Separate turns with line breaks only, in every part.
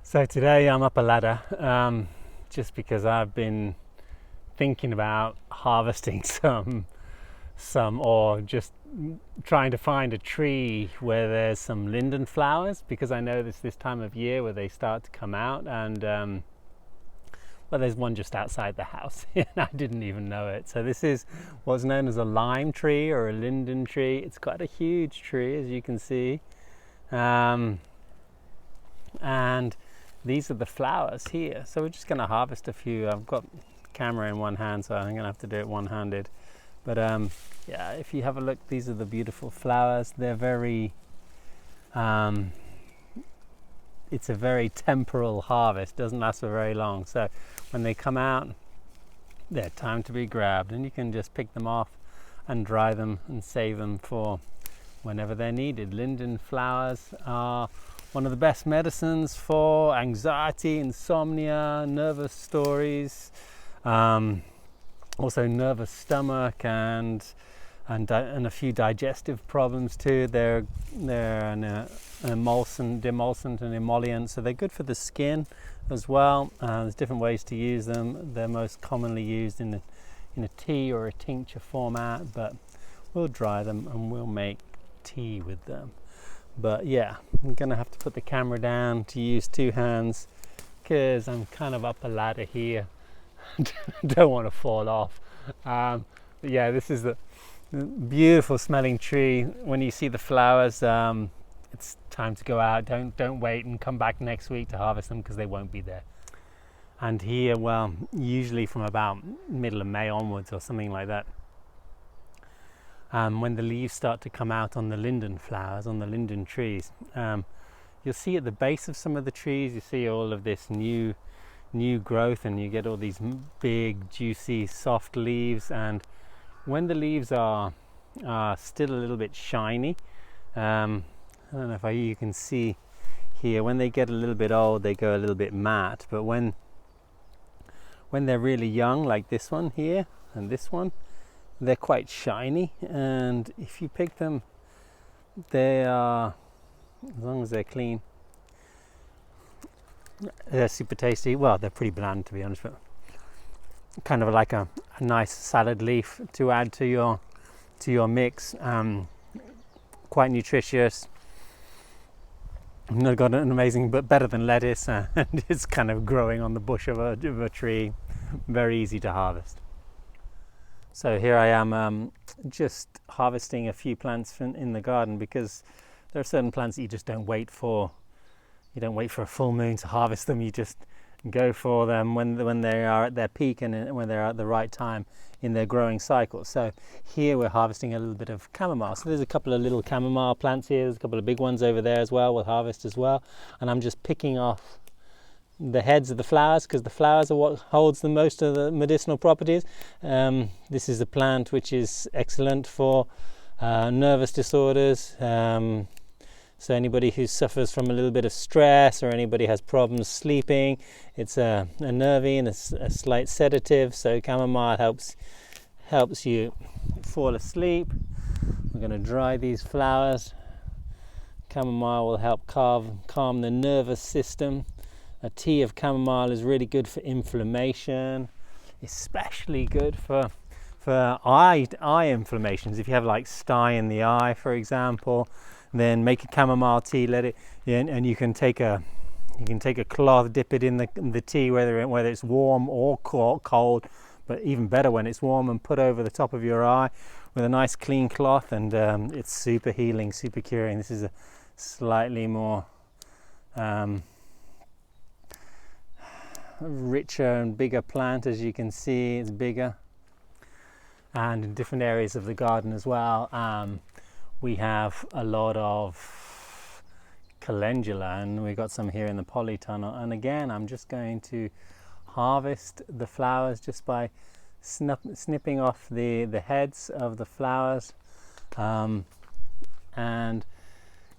So today I'm up a ladder just because I've been thinking about harvesting some or just trying to find a tree where there's some linden flowers, because I know this time of year where they start to come out, and well, there's one just outside the house and I didn't even know it. So this is what's known as a lime tree or a linden tree. It's quite a huge tree, as you can see, and these are the flowers here. So we're just going to harvest a few. I've got the camera in one hand, so I'm going to have to do it one-handed. But yeah, if you have a look, these are the beautiful flowers. They're very, it's a very temporal harvest, doesn't last for very long. So when they come out, they're time to be grabbed, and you can just pick them off and dry them and save them for whenever they're needed. Linden flowers are one of the best medicines for anxiety, insomnia, nervous stories, also nervous stomach, and a few digestive problems too. They're an emulsant, demulcent, and emollient, so they're good for the skin as well. There's different ways to use them. They're most commonly used in a tea or a tincture format, but we'll dry them and we'll make tea with them. But yeah, I'm gonna have to put the camera down to use two hands because I'm kind of up a ladder here. Don't want to fall off. But yeah, this is the beautiful smelling tree. When you see the flowers, it's time to go out. Don't wait and come back next week to harvest them, because they won't be there. And here, well, usually from about middle of May onwards or something like that, when the leaves start to come out on the linden flowers, on the linden trees, you'll see at the base of some of the trees, you see all of this new growth, and you get all these big, juicy, soft leaves. And when the leaves are still a little bit shiny, I don't know if you can see here, when they get a little bit old, they go a little bit matte. But when they're really young, like this one here and this one, they're quite shiny, and if you pick them, they are, as long as they're clean, they're super tasty. Well, they're pretty bland, to be honest, but kind of like a nice salad leaf to add to your mix. Quite nutritious. Got an amazing, but better than lettuce, and it's kind of growing on the bush of a tree. Very easy to harvest. So here I am, just harvesting a few plants in the garden, because there are certain plants that you just don't wait for. You don't wait for a full moon to harvest them. You just go for them when they are at their peak and when they're at the right time in their growing cycle. So here we're harvesting a little bit of chamomile. So there's a couple of little chamomile plants here. There's a couple of big ones over there as well. We'll harvest as well. And I'm just picking off the heads of the flowers, because the flowers are what holds the most of the medicinal properties. This is a plant which is excellent for nervous disorders. So anybody who suffers from a little bit of stress, or anybody has problems sleeping, it's a nervine and a slight sedative. So chamomile helps you fall asleep. We're going to dry these flowers. Chamomile will help calm the nervous system. A tea of chamomile is really good for inflammation, especially good for eye inflammations. If you have like sty in the eye, for example, then make a chamomile tea, let it in, and you can take a cloth, dip it in the tea, whether it's warm or cold, but even better when it's warm, and put over the top of your eye with a nice clean cloth, and it's super healing, super curing. This is a slightly more richer and bigger plant. As you can see, it's bigger, and in different areas of the garden as well. We have a lot of calendula, and we've got some here in the polytunnel. And again, I'm just going to harvest the flowers just by snipping off the heads of the flowers. And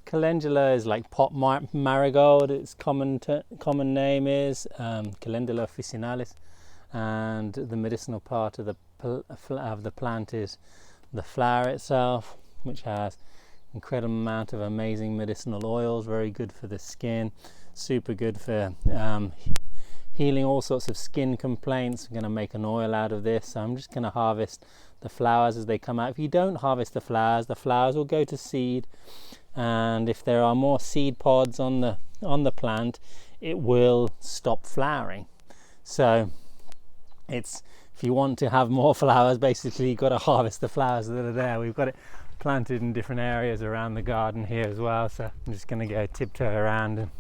calendula is like pot marigold. Its common name is Calendula officinalis, and the medicinal part of the plant is the flower itself, which has incredible amount of amazing medicinal oils, very good for the skin, super good for healing all sorts of skin complaints. I'm going to make an oil out of this, so I'm just going to harvest the flowers as they come out. If you don't harvest the flowers will go to seed, and if there are more seed pods on the plant, it will stop flowering. So if you want to have more flowers, basically you've got to harvest the flowers that are there. We've got it planted in different areas around the garden here as well, so I'm just going to go tiptoe around and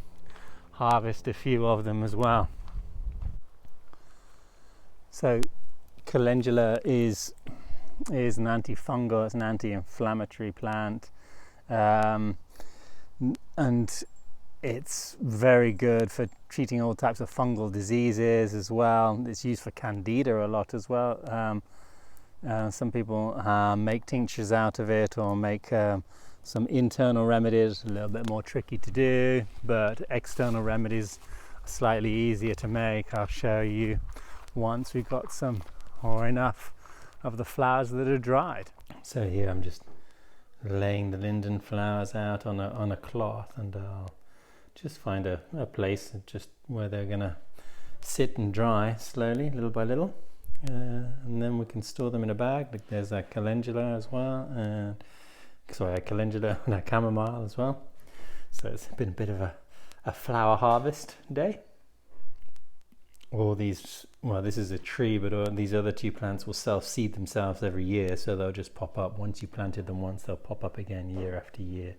harvest a few of them as well. So calendula is an antifungal, it's an anti-inflammatory plant, and it's very good for treating all types of fungal diseases as well. It's used for candida a lot as well. Some people make tinctures out of it, or make some internal remedies, a little bit more tricky to do, but external remedies are slightly easier to make. I'll show you once we've got some or enough of the flowers that are dried. So here I'm just laying the linden flowers out on a cloth, and I'll just find a place just where they're gonna sit and dry slowly, little by little, and then we can store them in a bag. Like there's a calendula as well, and a calendula and a chamomile as well. So it's been a bit of a flower harvest day. All these, well, this is a tree, but all these other two plants will self-seed themselves every year, so they'll just pop up. Once you planted them once, they'll pop up again year after year.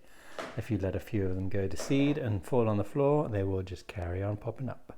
If you let a few of them go to seed and fall on the floor, they will just carry on popping up.